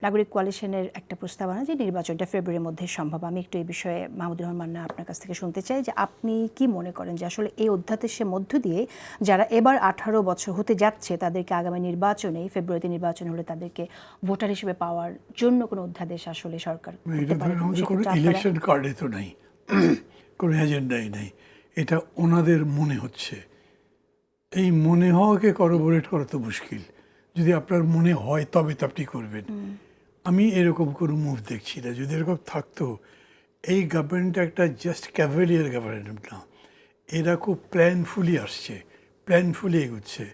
নাগরিক কোয়ালিশনের একটা প্রস্তাবনা যে নির্বাচনটা ফেব্রুয়ারির মধ্যে সম্ভব। আমি একটু এই বিষয়ে মাহমুদুর রহমান মান্না আপনার কাছ থেকে শুনতে চাই যে আপনি কি মনে করেন যে আসলে এই অধ্যাদেশের মধ্য দিয়ে যারা এবার 18 বছর হতে যাচ্ছে তাদেরকে আগামী নির্বাচনে ফেব্রুয়ারিতে নির্বাচন হলে তাদেরকে ভোটার হিসেবে পাওয়ার জন্য কোনো অধ্যাদেশ আসলে সরকার করতে পারে? আমাদের কোনো ইলেকশন কার্ডে তো নাই, কোনো এজেন্ডাই নেই, এটা ওনাদের মনে হচ্ছে। এই মনে হওয়াকে করবোরেট করা তো মুশকিল। যদি আপনার মনে হয় তবে তো আপনি করবেন। আমি এরকম কোনো মুভ দেখছি না। যদি এরকম থাকতো, এই গভর্নমেন্টটা একটা জাস্ট ক্যাভেলিয়ার গভর্নমেন্ট না, এরা খুব প্ল্যানফুলি আসছে, প্ল্যানফুলি এগোচ্ছে।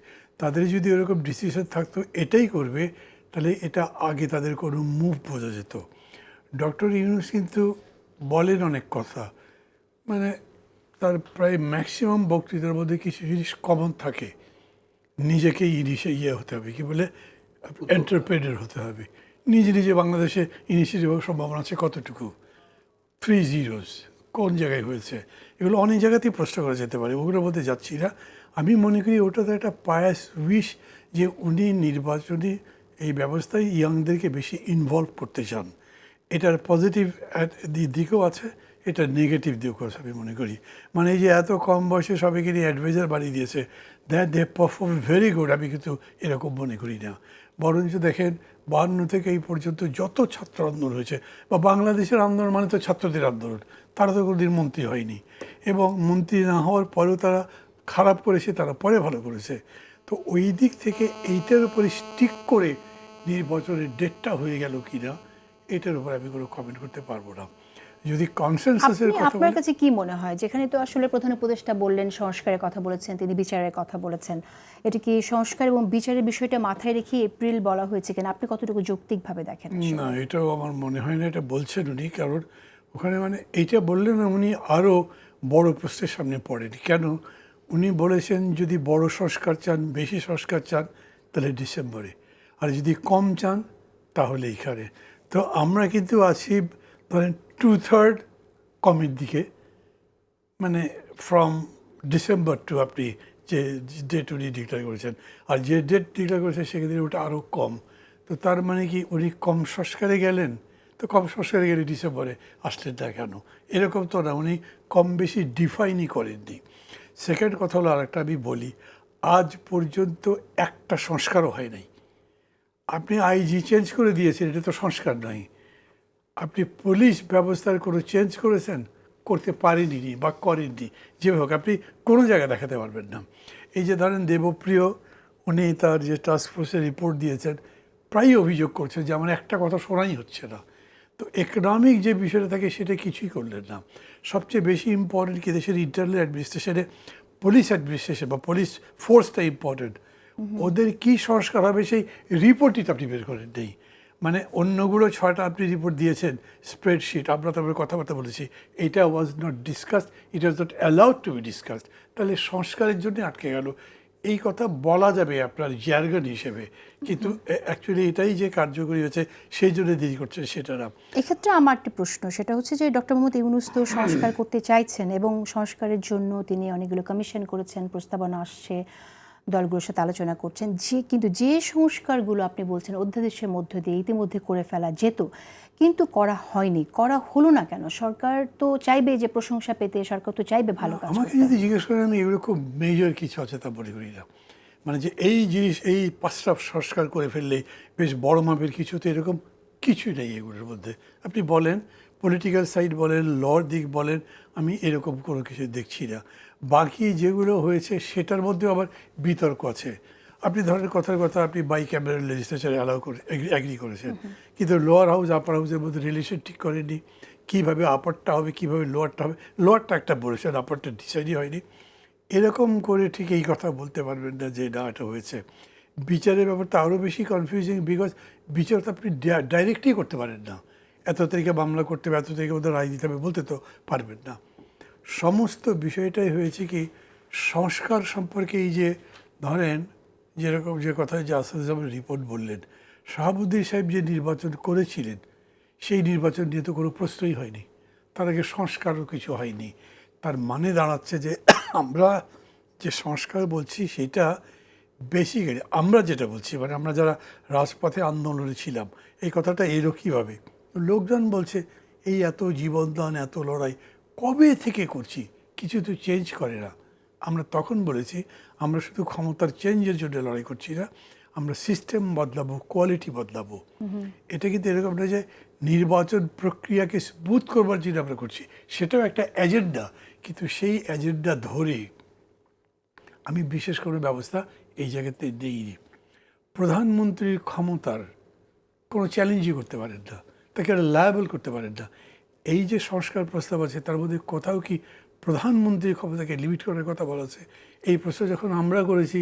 তাদের যদি এরকম ডিসিশন থাকতো এটাই করবে, তাহলে এটা আগে তাদের কোনো মুভ বোঝা যেত। ডক্টর ইউনূস কিন্তু বলেন অনেক কথা, মানে তার প্রায় ম্যাক্সিমাম বক্তৃতার মধ্যে কিছু জিনিস কমন থাকে। নিজেকে হতে হবে, কি বলে, এন্টারপ্রেনার হতে হবে। নিজে নিজে বাংলাদেশে ইনিশিয়েটিভ হওয়ার সম্ভাবনা আছে কতটুকু, 3 zeros কোন জায়গায় হয়েছে, এগুলো অনেক জায়গাতেই প্রশ্ন করা যেতে পারে, ওগুলোর মধ্যে যাচ্ছি না। আমি মনে করি ওটা তো একটা পায়াস উইশ যে উনি নির্বাচনী এই ব্যবস্থায় ইয়াংদেরকে বেশি ইনভলভ করতে চান। এটার পজিটিভ দিকও আছে, এটা নেগেটিভ দিকও আছে আমি মনে করি। মানে এই যে এত কম বয়সে সবাইকে নিয়ে অ্যাডভাইজার বানিয়ে দিয়েছে, that they perform very good, আমি কিন্তু এরকম মনে করি না। বরঞ্চ দেখেন 52 থেকে এই পর্যন্ত যত ছাত্র আন্দোলন হয়েছে, বা বাংলাদেশের আন্দোলন মানে তো ছাত্রদের আন্দোলন, তারা তো কোনোদিন মন্ত্রী হয়নি, এবং মন্ত্রী না হওয়ার পরেও তারা খারাপ করেছে, তারা পরে ভালো করেছে। তো ওই দিক থেকে এইটার উপরে স্টিক করে নির্বাচনের ডেটটা হয়ে গেল কিনা, এটার উপর আমি কোনো কমেন্ট করতে পারবো না। যদি কনসেনসাসের কথা আপনার কাছে কি মনে হয়, যেখানে তো আসলে প্রধান উপদেষ্টা বললেন, সংস্কারের কথা বলেছেন, তিনি বিচারের কথা বলেছেন, এটা কি সংস্কার এবং বিচারের বিষয়টা মাথায় রেখে এপ্রিল বলা হয়েছে কিনা, আপনি কতটুকু যৌক্তিকভাবে দেখেন? না, এটাও আমার মনে হয় না এটা বলছেন উনি, কারণ ওখানে মানে এইটা বললেন না, উনি আরও বড় প্রশ্নের সামনে পড়েন। কেন? উনি বলেছেন যদি বড় সংস্কার চান, বেশি সংস্কার চান, তাহলে ডিসেম্বরে, আর যদি কম চান তাহলে এইখানে। তো আমরা কিন্তু আছি ধরেন 2/3 কমের দিকে, মানে ফ্রম ডিসেম্বর টু আপনি যে ডেট উনি ডিক্লেয়ার করেছেন, আর যে ডেট ডিক্লেয়ার করেছেন সেক্ষেত্রে ওটা আরও কম। তো তার মানে কি উনি কম সংস্কারে গেলেন? তো কম সংস্কারে গেলে ডিসেম্বরে আসলেন না কেন? এরকম তো না, উনি কম বেশি ডিফাইনই করেননি। সেকেন্ড কথা হলো, আরেকটা আমি বলি, আজ পর্যন্ত একটা সংস্কারও হয় নাই। আপনি আইজি চেঞ্জ করে দিয়েছেন, এটা তো সংস্কার নয়। আপনি পুলিশ ব্যবস্থার কোনো চেঞ্জ করেছেন? করতে পারেননি বা করেননি। যে হোক, আপনি কোনো জায়গায় দেখাতে পারবেন না। এই যে ধরেন দেবপ্রিয়, উনি তার যে টাস্ক ফোর্সের রিপোর্ট দিয়েছেন, প্রায়ই অভিযোগ করছেন যে আমার একটা কথা শোনাই হচ্ছে না। তো ইকোনমিক যে বিষয়টা থাকে সেটা কিছুই করলেন না। সবচেয়ে বেশি ইম্পর্টেন্ট কি, দেশের ইন্টারনাল অ্যাডমিনিস্ট্রেশনে পুলিশ অ্যাডমিনিস্ট্রেশন বা পুলিশ ফোর্সটা ইম্পর্টেন্ট। ওদের কি সংস্কার হবে সেই রিপোর্টই তো আপনি বের করেন নেই। মানে অন্যগুলো 6টা আপনি রিপোর্ট দিয়েছেন, স্প্রেডশিট, আমরা তারপরে কথাবার্তা বলেছি, এটা was not discussed, it was not allowed to B discussed. তাহলে সংস্কারের জন্য আটকে গেল, এই কথা বলা যাবে আপনার জার্গন হিসেবে, কিন্তু অ্যাকচুয়ালি এটাই যে কার্যকরী হয়েছে সেই জন্য দেরি করছে সেটা না। এক্ষেত্রে আমার একটা প্রশ্ন, সেটা হচ্ছে যে ডক্টর মোহাম্মদ ইউনূস তো সংস্কার করতে চাইছেন এবং সংস্কারের জন্য তিনি অনেকগুলো কমিশন করেছেন, প্রস্তাবনা আসছে, দলগুলোর সাথে আলোচনা করছেন, কিন্তু যে সংস্কারগুলো আপনি বলছেন অধ্যাদেশের মধ্য দিয়ে ইতিমধ্যে করে ফেলা যেত, কিন্তু করা হয়নি, করা হলো না কেন? সরকার তো চাইবে যে প্রশংসা পেতে, সরকার তো চাইবে ভালো কাজ আমাকে করতে। যদি জিজ্ঞেস করেন, আমি এগুলো খুব মেজর কিছু আছে তা মনে করি না। মানে যে এই জিনিস, এই 5টা সংস্কার করে ফেললে বেশ বড় মাপের কিছু, তো এরকম কিছুই নেই এগুলোর মধ্যে। আপনি বলেন পলিটিক্যাল সাইড বলেন, লর দিক বলেন, আমি এরকম কোনো কিছু দেখছি না। বাকি যেগুলো হয়েছে সেটার মধ্যেও আবার বিতর্ক আছে। আপনি ধরেন কথার কথা, আপনি বাই ক্যামেরাল লেজিসলেচারে অ্যালাউ করে এগ্রি করেছেন, কিন্তু লোয়ার হাউস আপার হাউসের মধ্যে রিলেশন ঠিক করেননি। কীভাবে আপারটা হবে, কীভাবে লোয়ারটা হবে, লোয়ারটা একটা বলেছেন, আপারটা ডিসাইডই হয়নি। এরকম করে ঠিক এই কথা বলতে পারবেন না যে না এটা হয়েছে। বিচারের ব্যাপারটা আরও বেশি কনফিউজিং, বিকজ বিচার তো আপনি ডাইরেক্টই করতে পারেন না। এত তারিখে মামলা করতে হবে, এত তারিখে ওদের রায় দিতে হবে বলতে তো পারবেন না। সমস্ত বিষয়টাই হয়েছে কি, সংস্কার সম্পর্কে এই যে ধরেন যেরকম যে কথা যে আসাদুজ্জামান রিপোর্ট বললেন, শাহাবুদ্দিন সাহেব যে নির্বাচন করেছিলেন সেই নির্বাচন নিয়ে তো কোনো প্রশ্নই হয়নি, তার আগে সংস্কারও কিছু হয়নি। তার মানে দাঁড়াচ্ছে যে আমরা যে সংস্কার বলছি সেটা বেসিক্যালি আমরা যেটা বলছি, মানে আমরা যারা রাজপথে আন্দোলনে ছিলাম, এই কথাটা এলো কীভাবে? লোকজন বলছে এই এত জীবনদান, এত লড়াই কবে থেকে করছি, কিছু তো চেঞ্জ করে না। আমরা তখন বলেছি আমরা শুধু ক্ষমতার চেঞ্জের জন্য লড়াই করছি না, আমরা সিস্টেম বদলাবো, কোয়ালিটি বদলাবো। এটা কিন্তু এরকম না যে নির্বাচন প্রক্রিয়াকে স্মুথ করবার জন্য আমরা করছি, সেটাও একটা এজেন্ডা, কিন্তু সেই এজেন্ডা ধরে আমি বিশেষ কোনো ব্যবস্থা এই জায়গাতে নেইনি। প্রধানমন্ত্রীর ক্ষমতার কোনো চ্যালেঞ্জই করতে পারেন না, তাকে আর লায়াবল করতে পারেন না। এই যে সংস্কার প্রস্তাব আছে তার মধ্যে কোথাও কি প্রধানমন্ত্রীর ক্ষমতাকে লিমিট করার কথা বলা আছে? এই প্রশ্ন যখন আমরা করেছি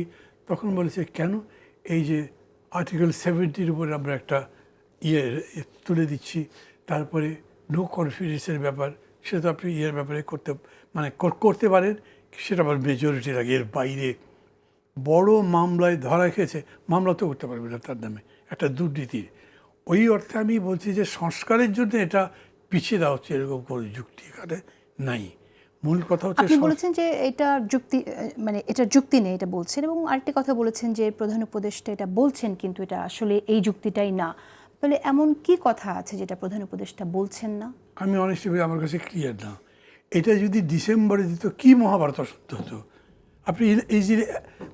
তখন বলেছে কেন এই যে আর্টিকেল 70-র উপরে আমরা একটা তুলে দিচ্ছি, তারপরে নো কনফিডেন্সের ব্যাপার, সেটা তো আপনি ব্যাপারে করতে পারেন, সেটা আবার মেজরিটির আগে, এর বাইরে বড় মামলায় ধরা খেয়েছে, মামলা তো করতে পারবে না তার নামে, একটা দুর্নীতির। ওই অর্থে আমি বলছি যে সংস্কারের জন্য এটা পিছিয়ে দেওয়া হচ্ছে, এরকম কোনো যুক্তি এখানে নাই। মূল কথা হচ্ছে আপনি বলেছেন যে এটা যুক্তি, মানে এটা যুক্তি নেই এটা বলছেন, এবং আরেকটি কথা বলেছেন যে প্রধান উপদেষ্টা এটা বলছেন কিন্তু এটা আসলে এই যুক্তিটাই না। তাহলে এমন কি কথা আছে যেটা প্রধান উপদেষ্টা বলছেন না? আমি অনেস্টলি আমার কাছে ক্লিয়ার না। এটা যদি ডিসেম্বরে দিত কি মহাভারত অসত্য হতো। আপনি ইজিলি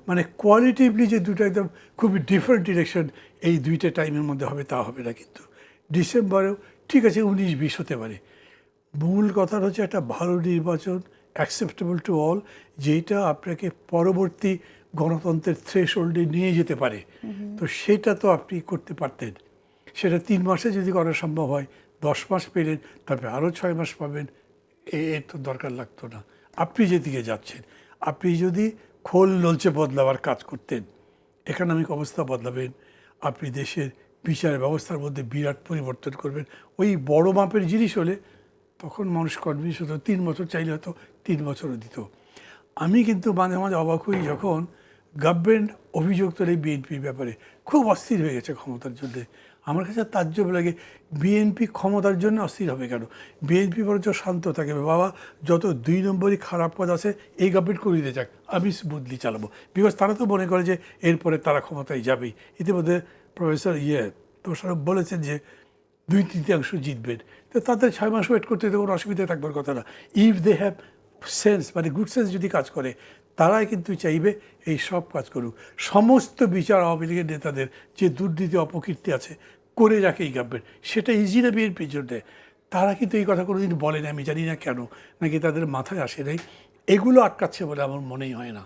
মানে কোয়ালিটিভলি যে দুটো একদম খুবই ডিফারেন্ট ডিরেকশন এই দুইটা টাইমের মধ্যে হবে তা হবে না। কিন্তু ডিসেম্বরেও ঠিক আছে 19-20 হতে পারে। মূল কথা হচ্ছে একটা ভালো নির্বাচন, অ্যাকসেপ্টেবল টু অল, যেটা আপনাকে পরবর্তী গণতন্ত্রের থ্রেশহোল্ডে নিয়ে যেতে পারে। তো সেটা তো আপনি করতে পারতেন। সেটা 3 মাসে যদি করা সম্ভব হয়, 10 মাস পেলেন, তারপরে আরও 6 মাস পাবেন, এর তো দরকার লাগতো না। আপনি যেদিকে যাচ্ছেন, আপনি যদি খোল নলচে বদলাবার কাজ করতেন, ইকোনমিক অবস্থা বদলাবেন, আপনি দেশের বিচার ব্যবস্থার মধ্যে বিরাট পরিবর্তন করবেন, ওই বড় মাপের জিনিস হলে তখন মানুষ কনভিন্স হতো। 3 বছর চাইলে হয়তো 3 বছরও দিত। আমি কিন্তু মাঝে মাঝে অবাক হই যখন গভর্নমেন্ট অভিযোগ তোলে বিএনপির ব্যাপারে, খুব অস্থির হয়ে গেছে ক্ষমতার জন্য। আমার কাছে তাজ্জব লাগে, বিএনপি ক্ষমতার জন্য অস্থির হবে কেন? বিএনপি বরঞ্চ শান্ত থাকে, বাবা যত 2 নম্বরই খারাপ কাজ আছে এই গভর্নমেন্ট করে দিতে যাক, আমি স্মুথলি চালাবো। বিকজ তারা তো মনে করে যে এরপরে তারা ক্ষমতায় যাবেই। ইতিমধ্যে প্রফেসর তোষারফ বলেছেন যে 2/3 জিতবেন, তো তাদের 6 মাস ওয়েট করতে তো কোনো অসুবিধা থাকবার কথা না। ইফ দে হ্যাভ সেন্স, মানে গুড সেন্স যদি কাজ করে, তারাই কিন্তু চাইবে এই সব কাজ করুক। সমস্ত বিচার আওয়ামী লীগের নেতাদের যে দুর্নীতি অপকীর্তি আছে করে রাখে এই গভর্নমেন্ট, সেটা ইজি না বিএনপির জন্যে। তারা কিন্তু এই কথা কোনোদিন বলেন, আমি জানি না কেন, নাকি তাদের মাথায় আসে নাই, এগুলো আটকাচ্ছে বলে আমার মনেই হয় না।